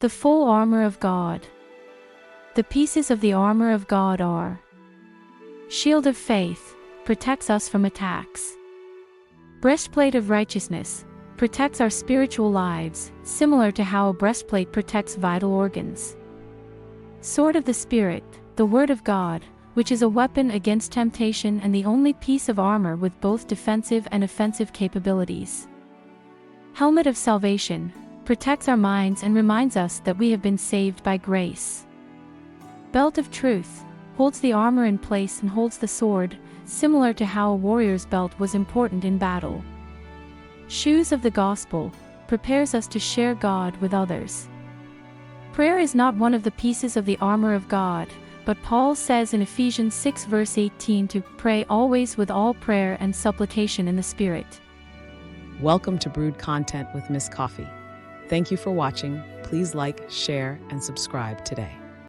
The full armor of God. The pieces of the armor of God are: shield of faith, protects us from attacks. Breastplate of righteousness, protects our spiritual lives, similar to how a breastplate protects vital organs. Sword of the Spirit, the Word of God, which is a weapon against temptation and the only piece of armor with both defensive and offensive capabilities. Helmet of salvation, protects our minds and reminds us that we have been saved by grace. Belt of truth, holds the armor in place and holds the sword, similar to how a warrior's belt was important in battle. Shoes of the gospel, prepares us to share God with others. Prayer is not one of the pieces of the armor of God, but Paul says in Ephesians 6 verse 18 to pray always with all prayer and supplication in the Spirit. Welcome to Brewed Content with Ms. Coffee. Thank you for watching. Please like, share, and subscribe today.